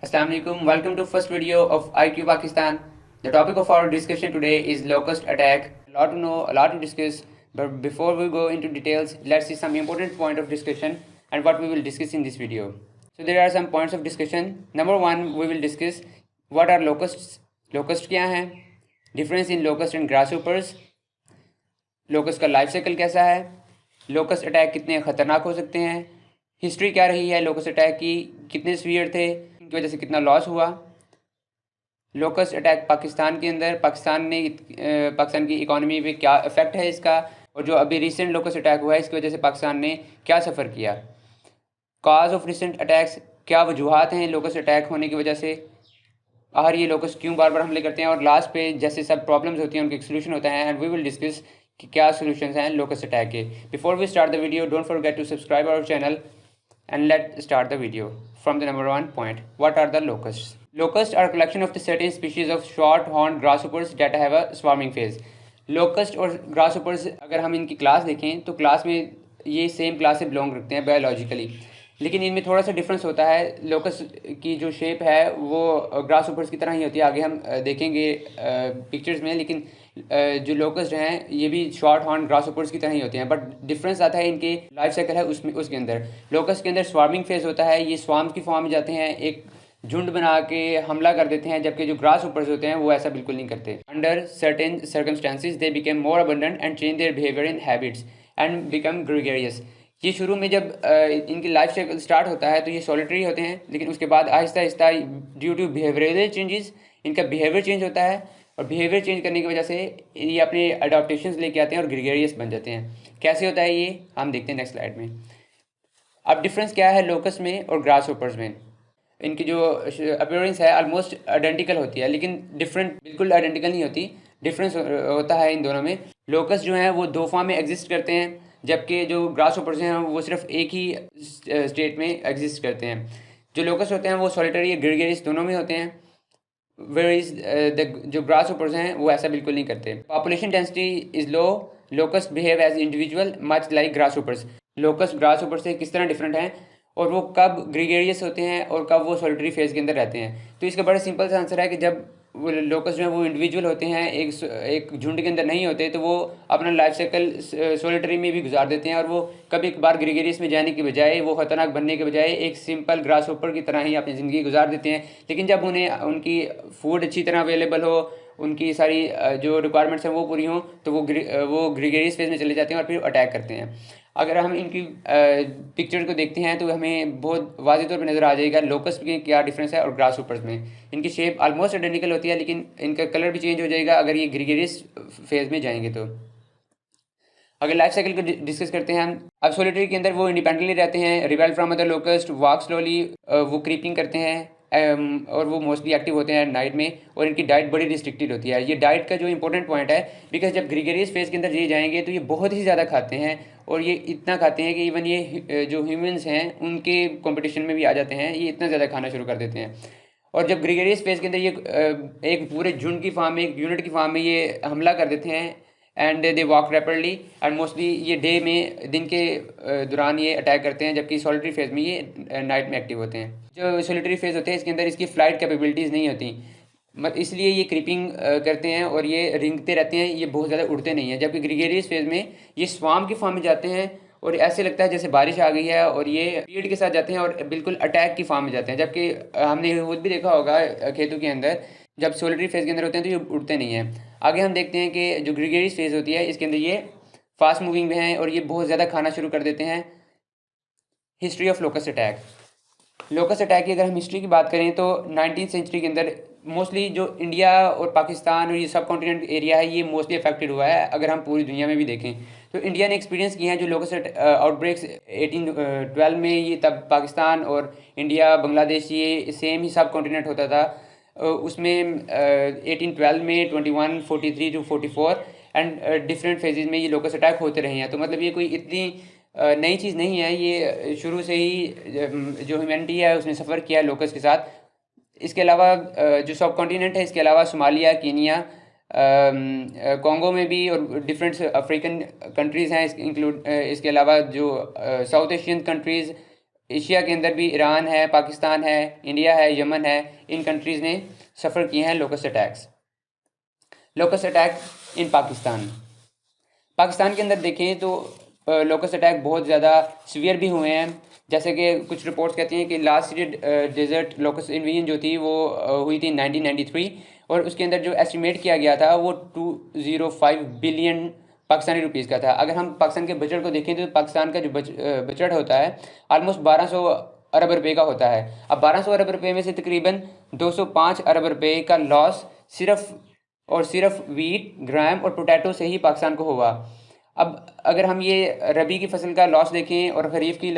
Assalamu alaikum. Welcome to first video of IQ Pakistan. The topic of our discussion today is locust attack. A lot to know, a lot to discuss. But before we go into details, let's see some important point of discussion and what we will discuss in this video. So there are some points of discussion. Number one, we will discuss what are locusts. Locust क्या हैं? Difference in locust and grasshoppers. Locust का life cycle कैसा है, locust attack कितने ख़तरनाक हो सकते हैं, हिस्ट्री क्या रही है लोकस्ट अटैक की, कितने सीवियर थे, इनकी वजह से कितना लॉस हुआ, लोकस्ट अटैक पाकिस्तान के अंदर पाकिस्तान की इकॉनमी पे क्या इफ़ेक्ट है इसका, और जो अभी रिसेंट लोकस्ट अटैक हुआ है इसकी वजह से पाकिस्तान ने क्या सफ़र किया, कॉज ऑफ रिसेंट अटैक्स, क्या वजूहत हैं लोकस्ट अटैक होने की वजह से, आखिर ये लोकस्ट क्यों बार बार हमले करते हैं, और लास्ट पे जैसे सब प्रॉब्लम्स होती हैं उनका एक सोल्यूशन होता है, एंड वी विल डिस्कस कि क्या सोल्यूशंस हैं लोकस्ट अटैक के. Before we start the video, don't forget to subscribe our channel and let's start the video from the number one point. What are the locusts? Locusts are a collection of the certain species of short horned grasshoppers that have a swarming phase. Locust और grasshoppers अगर हम इनकी class देखें तो class में ये same class से belong रखते हैं बायोलॉजिकली, लेकिन इनमें थोड़ा सा डिफरेंस होता है. लोकस्ट की जो शेप है वो ग्रासहोपर्स की तरह ही होती है, आगे हम देखेंगे पिक्चर्स में, लेकिन जो लोकस्ट हैं ये भी शॉर्ट हॉर्न ग्रासहोपर्स की तरह ही होते हैं, बट डिफरेंस आता है इनके लाइफ साइकिल है उसके अंदर. लोकस्ट के अंदर स्वार्मिंग फेज होता है, ये स्वार्म की फॉर्म में जाते हैं, एक झुंड बना के हमला कर देते हैं, जबकि जो ग्रासहोपर्स होते हैं वो ऐसा बिल्कुल नहीं करते. Under certain circumstances they became more abundant and change their behaviour in habits and become gregarious. ये शुरू में जब इनकी लाइफ साइकिल स्टार्ट होता है तो ये सॉलिटरी होते हैं, लेकिन उसके बाद Aahista Aahista due to behavioural changes इनका बिहेवियर चेंज होता है, और बिहेवियर चेंज करने की वजह से ये अपने अडॉप्टेशंस लेके आते हैं और ग्रेगरियस बन जाते हैं. कैसे होता है ये हम देखते हैं नेक्स्ट स्लाइड में. अब डिफरेंस क्या है लोकस्ट में और ग्रासहोपर्स में. इनकी जो अपीयरेंस है ऑलमोस्ट आइडेंटिकल होती है, लेकिन डिफरेंट बिल्कुल आइडेंटिकल नहीं होती, डिफरेंस होता है इन दोनों में. लोकस्ट जो हैं वो दो फॉर्म में एग्जिस्ट करते हैं, जबकि जो ग्रासहोपर्स हैं वो सिर्फ एक ही स्टेट में एग्जिस्ट करते हैं. जो लोकस्ट होते हैं वो सॉलिटरी ग्रेगरियस दोनों में होते हैं, वेरीज जो ग्रासहोपर्स हैं वो ऐसा बिल्कुल नहीं करते. Population density is low, locust behave as individual much like grasshoppers. Locust grasshopper से किस तरह डिफरेंट हैं और वो कब ग्रीगेरियस होते हैं और कब वो सॉलिटरी फेज के अंदर रहते हैं. तो इसका बड़ा सिंपल सा आंसर है कि जब वो लोकस जो है वो इंडिविजुअल होते हैं, एक झुंड के अंदर नहीं होते, तो वो अपना लाइफ साइकिल सॉलिटरी में भी गुजार देते हैं, और वो कभी एक बार ग्रीगेरियस में जाने के बजाय, वो ख़तरनाक बनने के बजाय एक सिंपल ग्रास होपर की तरह ही अपनी ज़िंदगी गुजार देते हैं. लेकिन जब उन्हें उनकी फूड अच्छी तरह अवेलेबल हो, उनकी सारी जो रिक्वायरमेंट्स हैं वो पूरी हों, तो वो ग्रीगेरियस फेज में चले जाते हैं और फिर अटैक करते हैं. अगर हम इनकी पिक्चर को देखते हैं तो हमें बहुत वाज़ेह तौर पे नज़र आ जाएगा लोकस्ट में क्या डिफरेंस है और ग्रासहोपर्स में. इनकी शेप ऑलमोस्ट आइडेंटिकल होती है, लेकिन इनका कलर भी चेंज हो जाएगा अगर ये ग्रीगेरियस फेज में जाएंगे. तो अगर लाइफ साइकिल को डिस्कस करते हैं हम, अब सॉलिटरी के अंदर वो इंडिपेंडेंटली रहते हैं, rebel from other locust, walk slowly, वो क्रीपिंग करते हैं, और वो मोस्टली एक्टिव होते हैं नाइट में, और इनकी डाइट बड़ी रिस्ट्रिक्टेड होती है. ये डाइट का जो इंपॉर्टेंट पॉइंट है, बिकॉज जब ग्रीगेरियस फेज के अंदर ये जाएंगे तो ये बहुत ही ज़्यादा खाते हैं, और ये इतना खाते हैं कि इवन ये जो ह्यूमंस हैं उनके कंपटीशन में भी आ जाते हैं, ये इतना ज़्यादा खाना शुरू कर देते हैं. और जब ग्रीगेरियस फेज के अंदर ये एक पूरे झुंड की फॉर्म में, एक यूनिट की फॉर्म में ये हमला कर देते हैं, and they walk rapidly, and mostly ये डे में, दिन के दौरान ये अटैक करते हैं, जबकि सॉलिटरी फेज में ये नाइट में एक्टिव होते हैं. जो सॉलिटरी फेज होते हैं इसके अंदर इसकी फ्लाइट कैपेबिलिटीज़ नहीं होती, इसलिए ये क्रीपिंग करते हैं और ये रिंगते रहते हैं, ये बहुत ज़्यादा उड़ते नहीं हैं. जबकि ग्रीगेरियस फेज में ये स्वाम की फॉर्म में जाते हैं और ऐसे लगता है जैसे बारिश आ गई है, और ये स्पीड के साथ जाते हैं और बिल्कुल अटैक की फॉर्म में जाते हैं. जबकि हमने खुद भी देखा होगा खेतों के अंदर जब सॉलिटरी फेज के अंदर होते हैं तो ये उड़ते नहीं हैं. आगे हम देखते हैं कि जो ग्रीगेरियस फेज होती है इसके अंदर ये फास्ट मूविंग में हैं और ये बहुत ज़्यादा खाना शुरू कर देते हैं. History of locust attack. Locust attack की अगर हम हिस्ट्री की बात करें तो 19th सेंचुरी के अंदर मोस्टली जो इंडिया और पाकिस्तान और ये सब कॉन्टिनेंट एरिया है ये मोस्टली अफेक्टेड हुआ है. अगर हम पूरी दुनिया में भी देखें तो इंडिया ने एक्सपीरियंस किए हैं जो लोकस्ट आउटब्रेक्स 1812 में, ये तब पाकिस्तान और इंडिया बांग्लादेश ये सेम ही सब कॉन्टिनेंट होता था. उसमें 1812 में 21, 43 टू 44 एंड डिफरेंट फेजेस में ये लोकस्ट अटैक होते रहे हैं. तो मतलब ये कोई इतनी नई चीज़ नहीं है, ये शुरू से ही जो ह्यूमैनिटी है उसने सफ़र किया है लोकस्ट के साथ. इसके अलावा जो सब कॉन्टिनेंट है, इसके अलावा सोमालिया, कीनिया, कॉन्गो में भी, और डिफरेंट अफ्रीकन कंट्रीज़ हैं इंक्लूड, इसके अलावा जो साउथ एशियन कंट्रीज़, एशिया के अंदर भी ईरान है, पाकिस्तान है, इंडिया है, यमन है, इन कंट्रीज़ ने सफ़र किए हैं locust attacks. Locust attack in Pakistan के अंदर देखें तो लोकस्ट अटैक बहुत ज़्यादा सीवियर भी हुए हैं। जैसे कि कुछ रिपोर्ट्स कहती हैं कि लास्ट डेजर्ट लोकस्ट इन्वेजन जो थी वो हुई थी 1993, और उसके अंदर जो एस्टिमेट किया गया था वो 205 बिलियन पाकिस्तानी रुपीज़ का था। अगर हम पाकिस्तान के बजट को देखें तो पाकिस्तान का जो बजट होता है ऑलमोस्ट 1200 अरब रुपए का होता है। अब 1200 अरब रुपए में से तकरीबन 205 अरब रुपए का लॉस सिर्फ और सिर्फ वीट, ग्राम और पोटैटो से ही पाकिस्तान को हुआ। अब अगर हम ये रबी की फसल का लॉस देखें और खरीफ की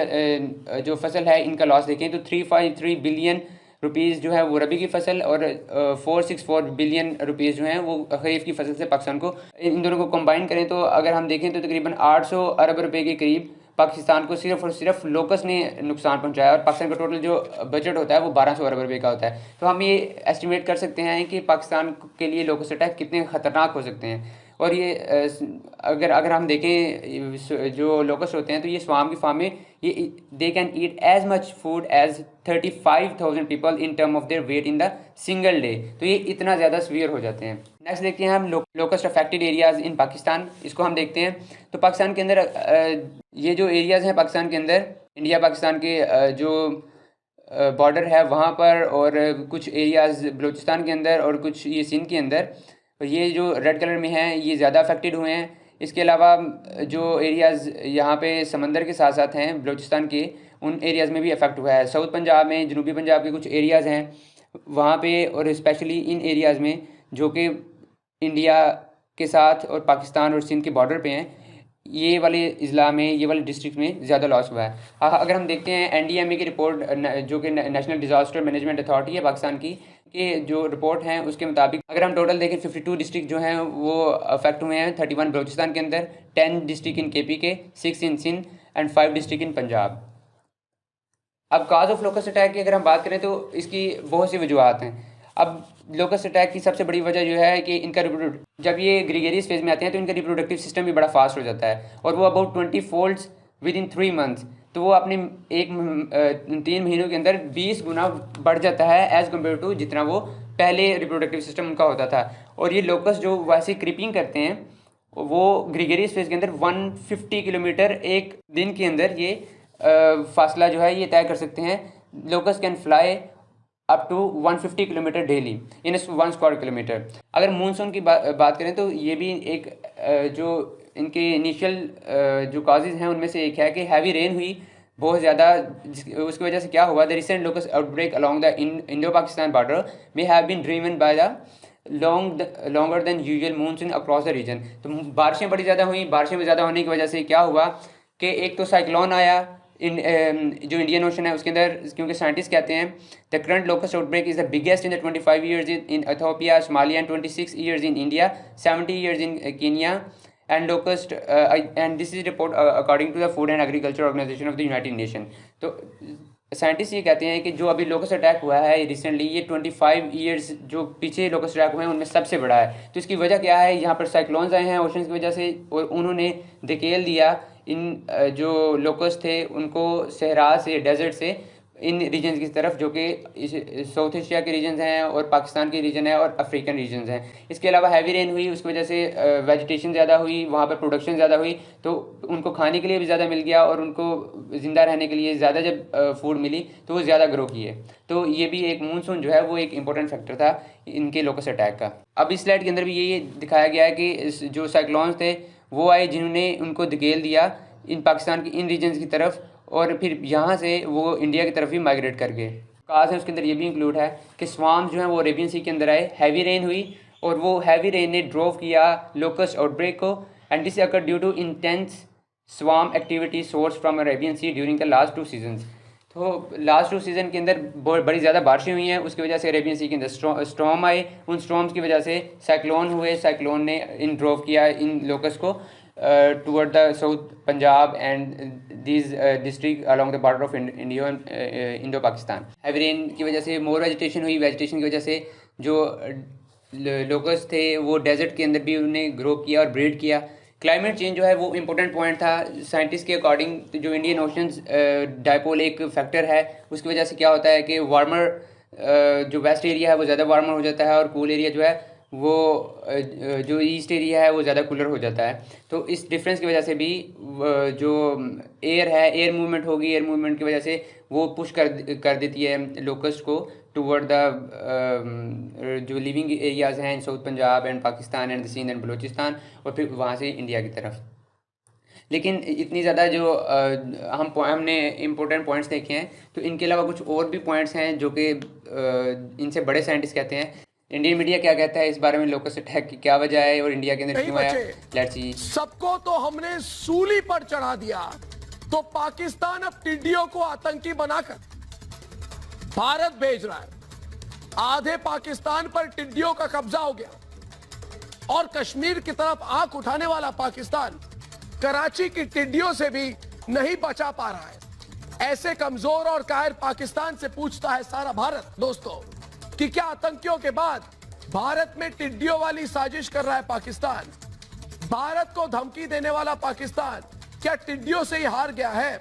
जो फसल है इनका लॉस देखें तो 353 बिलियन रुपीज़ जो है वो रबी की फसल और 464 बिलियन रुपीज़ जो हैं वो खरीफ की फसल से पाकिस्तान को, इन दोनों को कंबाइन करें तो अगर हम देखें तो तकरीबन 800 अरब रुपए के करीब पाकिस्तान को सिर्फ और सिर्फ लोकस ने नुकसान पहुंचाया, और पाकिस्तान का टोटल जो बजट होता है वो 1200 अरब रुपए का होता है। तो हम ये एस्टिमेट कर सकते हैं कि पाकिस्तान के लिए लोकस अटैक कितने ख़तरनाक हो सकते हैं। और ये अगर हम देखें जो लोकस होते हैं तो ये स्वाम की फार्म में ये they can eat as much food as 35,000 people in term of their weight in the single day. तो ये इतना ज़्यादा सीवियर हो जाते हैं। नेक्स्ट देखते हैं हम लोकस्ट अफेक्टेड एरियाज़ इन पाकिस्तान। इसको हम देखते हैं तो पाकिस्तान के अंदर ये जो एरियाज़ हैं पाकिस्तान के अंदर, इंडिया पाकिस्तान के जो बॉर्डर है वहाँ पर, और कुछ एरियाज़ बलूचिस्तान के अंदर और कुछ ये सिंध के अंदर, ये जो रेड कलर में हैं ये ज़्यादा अफेक्टेड हुए हैं। इसके अलावा जो एरियाज़ यहाँ पे समंदर के साथ साथ हैं बलूचिस्तान के, उन एरियाज़ में भी अफेक्ट हुआ है। साउथ पंजाब में, जनूबी पंजाब के कुछ एरियाज़ हैं वहाँ पे, और स्पेशली इन एरियाज़ में जो कि इंडिया के साथ और पाकिस्तान और सिंध के बॉर्डर पे हैं, ये वाले अजला में, ये वाले डिस्ट्रिक्ट में ज़्यादा लॉस हुआ है। अगर हम देखते हैं NDMA की रिपोर्ट, जो कि नेशनल डिज़ास्टर मैनेजमेंट अथॉरिटी है पाकिस्तान की, के जो रिपोर्ट हैं उसके मुताबिक अगर हम टोटल देखें 52 डिस्ट्रिक्ट जो हैं वो अफेक्ट हुए हैं। 31 बलूचिस्तान के अंदर, 10 डिस्ट्रिक्ट इन KP के, 6 in Sindh and 5 district in Punjab. अब काज ऑफ लोकस्ट अटैक की अगर हम बात करें तो इसकी बहुत सी वजूहत हैं। अब लोकस्ट अटैक की सबसे बड़ी वजह जो है कि इनका जब ये ग्रीगेरियस फेज में आते हैं तो इनका रिप्रोडक्टिव सिस्टम भी बड़ा फास्ट हो जाता है, और वो about 20 folds with in 3 months. तो वो अपने 3 महीनों के अंदर 20 गुना बढ़ जाता है एज़ कम्पेयर टू जितना वो पहले रिप्रोडक्टिव सिस्टम उनका होता था। और ये लोकस जो वैसे क्रीपिंग करते हैं वो ग्रीगेरियस फेज के अंदर 150 किलोमीटर एक दिन के अंदर ये फासला जो है ये तय कर सकते हैं। Locust can fly up to 150 kilometre daily in 1 square kilometre. अगर मानसून की बात करें तो ये भी एक जो इनके इनिशियल जो काजेज़ हैं उनमें से एक है कि हैवी रेन हुई बहुत ज़्यादा, उसकी वजह से क्या हुआ, the recent locust outbreak along the Indo Pakistan border may have been driven by the longer than usual monsoon across the region. तो बारिशें बड़ी ज़्यादा हुई, बारिशें ज़्यादा होने की वजह से क्या हुआ कि एक तो साइक्लोन आया जो इंडियन ओशन है उसके अंदर, क्योंकि साइंटिस्ट कहते हैं the current locust outbreak is the biggest in the 25 years in Ethiopia, Somalia and 26 years in India, 70 years in Kenya and locust and this is report according to the Food and Agriculture Organization of the United Nation. तो scientist ये कहते हैं कि जो अभी locust attack हुआ है recently, ये 25 ईयर्स जो पीछे लोकस्ट अटैक हुए हैं उनमें सबसे बड़ा है। तो इसकी वजह क्या है, यहाँ पर साइक्लोन्स आए हैं ओशन की वजह से, और उन्होंने धकेल दिया इन जो लोकस्ट थे उनको सहरा से, डेजर्ट से इन रीजन्स की तरफ, जो कि साउथ एशिया के रीजन्स हैं और पाकिस्तान के रीजन है और अफ्रीकन रीजन्स हैं। इसके अलावा हैवी रेन हुई, उसकी वजह से वेजिटेशन ज़्यादा हुई, वहाँ पर प्रोडक्शन ज़्यादा हुई, तो उनको खाने के लिए भी ज़्यादा मिल गया, और उनको ज़िंदा रहने के लिए ज़्यादा जब फूड मिली तो वो ज़्यादा ग्रो किए। तो ये भी एक मानसून जो है वो एक इंपॉर्टेंट फैक्टर था इनके लोकस अटैक का। अब इस स्लाइड के अंदर भी ये दिखाया गया है कि जो साइक्लोन्स थे वो आए जिन्होंने उनको धकेल दिया इन पाकिस्तान की इन रीजन्स की तरफ, और फिर यहाँ से वो इंडिया की तरफ भी माइग्रेट कर गए। काज है उसके अंदर ये भी इंक्लूड है कि स्वाम जो है वो अरेबियन सी के अंदर आए, हैवी रेन हुई, और वो हैवी रेन ने ड्रोव किया लोकस्ट आउटब्रेक को, and this occur due to intense swarm activity source from Arabian sea during the last 2 seasons. तो लास्ट 2 सीज़न के अंदर बड़ी ज़्यादा बारिशें हुई हैं, उसकी वजह से अरेबियन सी के अंदर स्टॉर्म आए, उन स्टॉर्म्स की वजह से साइक्लोन हुए, साइक्लोन ने इन ड्रोव किया इन लोकस को toward the South Punjab and these district along the border of India and Indo-Pakistan। Heavy rain की वजह से मोर वेजिटेशन हुई, वेजिटेशन की वजह से जो लोकस थे वो डेजर्ट के अंदर भी उन्हें ग्रो किया और ब्रीड किया। क्लाइमेट चेंज जो है वो इम्पोर्टेंट पॉइंट था साइंटिस्ट के अकॉर्डिंग। तो जो इंडियन ओशंस डाइपोल एक फैक्टर है, उसकी वजह से क्या होता है कि वार्मर जो वेस्ट एरिया है वो ज़्यादा वार्मर हो जाता है और कूल एरिया जो है वो जो ईस्ट एरिया है वो ज़्यादा कूलर हो जाता है। तो इस डिफरेंस की वजह से भी जो एयर है, एयर मूवमेंट होगी, एयर मूवमेंट की वजह से वो पुश कर देती है लोकस्ट को टूवर्ड द जो लिविंग एरियाज़ हैं in south Punjab and Pakistan and the Sindh and Baluchistan, और फिर वहाँ से इंडिया की तरफ। लेकिन इतनी ज़्यादा जो हमने इम्पोर्टेंट पॉइंट्स देखे हैं, तो इनके अलावा कुछ और भी पॉइंट्स हैं जो कि इनसे बड़े साइंटिस्ट कहते हैं। इंडियन मीडिया क्या कहता है इस बारे में, लोकस्ट अटैक की क्या वजह है और इंडिया के अंदर क्यों आया, लेट्स सी। सबको तो हमने सूली पर चढ़ा दिया, तो पाकिस्तान अब टिड्डियों को आतंकी बनाकर भारत भेज रहा है। आधे पाकिस्तान पर टिड्डियों का कब्जा हो गया और कश्मीर की तरफ आंख उठाने वाला पाकिस्तान कराची की टिड्डियों से भी नहीं बचा पा रहा है। ऐसे कमजोर और कायर पाकिस्तान से पूछता है सारा भारत दोस्तों कि क्या आतंकियों के बाद भारत में टिड्डियों वाली साजिश कर रहा है पाकिस्तान? भारत को धमकी देने वाला पाकिस्तान क्या टिड्डियों से ही हार गया है?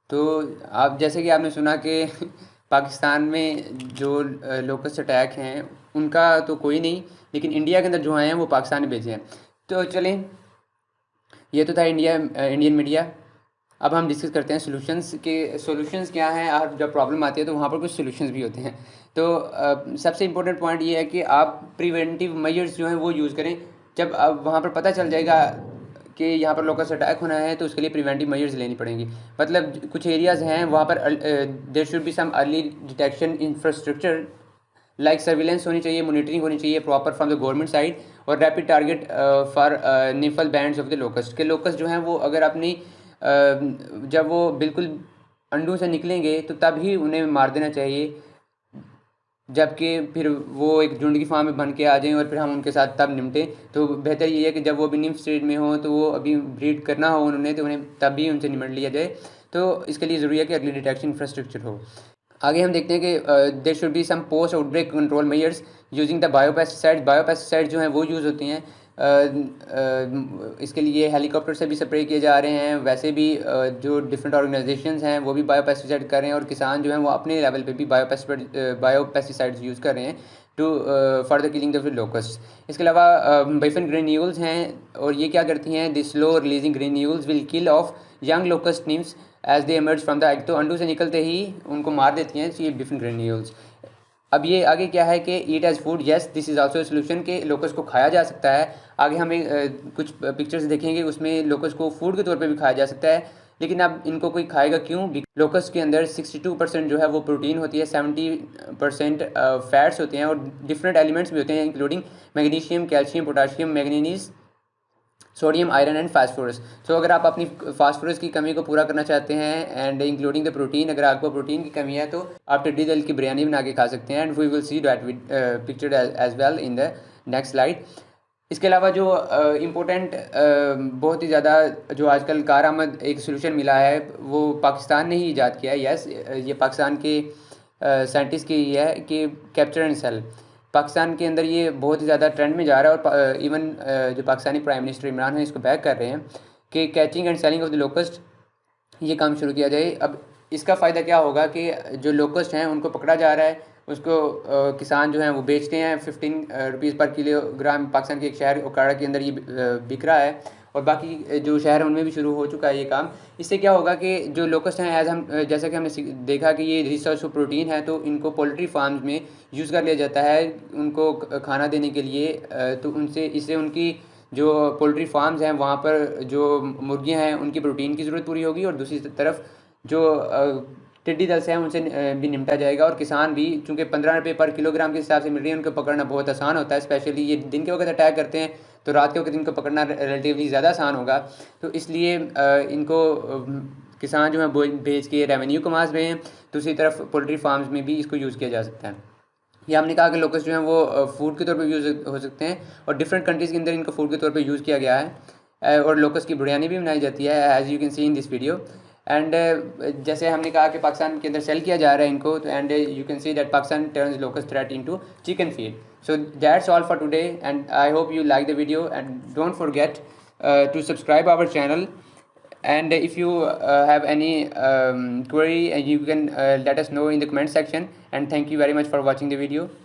तो आप जैसे कि आपने सुना कि पाकिस्तान में जो लोकस्ट अटैक हैं उनका तो कोई नहीं, लेकिन इंडिया के अंदर जो आए हैं वो पाकिस्तान ने भेजे हैं। तो चलें, ये तो था इंडियन मीडिया। अब हम डिस्कस करते हैं सॉल्यूशंस क्या हैं। और जब प्रॉब्लम आती है तो वहाँ पर कुछ सॉल्यूशंस भी होते हैं। तो सबसे इम्पोर्टेंट पॉइंट ये है कि आप प्रिवेंटिव मेजर्स जो हैं वो यूज़ करें। जब अब वहाँ पर पता चल जाएगा कि यहाँ पर लोकस्ट अटैक होना है तो उसके लिए प्रिवेंटिव मेजर्स लेनी पड़ेंगी। मतलब कुछ एरियाज़ हैं वहाँ पर there should be some early detection infrastructure, like surveillance होनी चाहिए, मॉनिटरिंग होनी चाहिए proper from the government side, और rapid target for nymphal bands of the locust के लोकस्ट जो हैं वो अगर अपनी जब वो बिल्कुल अंडों से निकलेंगे तो तब ही उन्हें मार देना चाहिए, जबकि फिर वो एक झुंड की फॉर्म में बन के आ जाएं और फिर हम उनके साथ तब निपटें। तो बेहतर ये है कि जब वो अभी निम्फ स्टेज में हो, तो वो अभी ब्रीड करना हो उन्होंने, तो उन्हें तब भी उनसे निपट लिया जाए। तो इसके लिए ज़रूरी है कि अर्ली डिटेक्शन इंफ्रास्ट्रक्चर हो। आगे हम देखते हैं कि there should be some post outbreak control measures using the biopesticide जो हैं वो यूज़ होती हैं। इसके लिए हेलीकॉप्टर से भी स्प्रे किए जा रहे हैं। वैसे भी जो डिफरेंट ऑर्गेनाइजेशंस हैं वो भी बायोपेस्टिसाइड कर रहे हैं, और किसान जो हैं वो अपने लेवल पे भी बायोपेस्टिसाइड्स यूज़ कर रहे हैं to for the killing the locust. इसके अलावा बाइफन ग्रेन्यूल्स हैं, और ये क्या करती हैं, this slow releasing granules will kill off young locust nymphs as they emerge from the egg. तो अंडों से निकलते ही उनको मार देती हैं ये डिफरेंट ग्रेन्यूल्स। अब ये आगे क्या है कि eat as food, yes this is also solution के लोकस्ट को खाया जा सकता है। आगे हमें कुछ पिक्चर्स देखेंगे, उसमें लोकस्ट को फूड के तौर पे भी खाया जा सकता है। लेकिन अब इनको कोई खाएगा क्यों? लोकस्ट के अंदर 62% जो है वो प्रोटीन होती है, 70% फैट्स होते हैं, और डिफरेंट एलिमेंट्स भी होते हैं including magnesium, calcium, potassium, manganese, sodium, iron and phosphorus. So अगर आप अपनी फास्फोरस की कमी को पूरा करना चाहते हैं एंड इंक्लूडिंग द प्रोटीन, अगर आपको प्रोटीन की कमी है तो आप टिड्डी दल की बिरयानी बना के खा सकते हैं, and we will see that pictured as well in the next slide. इसके अलावा जो इम्पोर्टेंट बहुत ही ज़्यादा जो आजकल कारआमद एक सोल्यूशन मिला है वो पाकिस्तान ने ही ईजाद किया है। यस, ये पाकिस्तान के साइंटिस्ट की है कि कैप्चर एंड सेल। पाकिस्तान के अंदर ये बहुत ही ज़्यादा ट्रेंड में जा रहा है, और इवन जो पाकिस्तानी प्राइम मिनिस्टर इमरान है इसको बैक कर रहे हैं कि catching and selling of the locust ये काम शुरू किया जाए। अब इसका फ़ायदा क्या होगा कि जो लोकस्ट हैं उनको पकड़ा जा रहा है, उसको किसान जो हैं वो बेचते हैं 15 रुपीज़ पर किलोग्राम। पाकिस्तान के एक शहर ओकाड़ा के अंदर ये बिक रहा है, और बाकी जो शहर हैं उनमें भी शुरू हो चुका है ये काम। इससे क्या होगा कि जो लोकस्ट हैं जैसा कि हमने देखा कि ये रिसोर्स ऑफ प्रोटीन है, तो इनको पोल्ट्री फार्म्स में यूज़ कर लिया जाता है उनको खाना देने के लिए। तो इससे उनकी जो पोल्ट्री फार्म्स हैं वहाँ पर जो मुर्गियाँ हैं उनकी प्रोटीन की ज़रूरत पूरी होगी, और दूसरी तरफ जो टिड्डी दल से हैं उनसे भी निपटा जाएगा। और किसान भी, चूँकि 15 रुपये पर किलोग्राम के हिसाब से मिल रही है, उनको पकड़ना बहुत आसान होता है। स्पेशली ये दिन के वक्त अटैक करते हैं, तो रात के वक्त इनको पकड़ना रिलेटिवली ज़्यादा आसान होगा। तो इसलिए इनको किसान जो है बेच के रेवेन्यू कमा रहे हैं। दूसरी तरफ पोल्ट्री फार्म्स में भी इसको यूज़ किया जा सकता है। ये हमने कहा कि लोकस्ट जो हैं वो फूड के तौर पे यूज़ हो सकते हैं, और डिफरेंट कंट्रीज़ के अंदर इनको फूड के तौर पे यूज़ किया गया है, और लोकस्ट की बिरयानी भी बनाई जाती है as you can see in this video. And जैसे हमने कहा कि पाकिस्तान के अंदर सेल किया जा रहा है इनको, तो and you can see that Pakistan turns locust threat into chicken feed. So that's all for today, and I hope you like the video, and don't forget to subscribe our channel. And if you have any query, you can let us know in the comment section. And thank you very much for watching the video.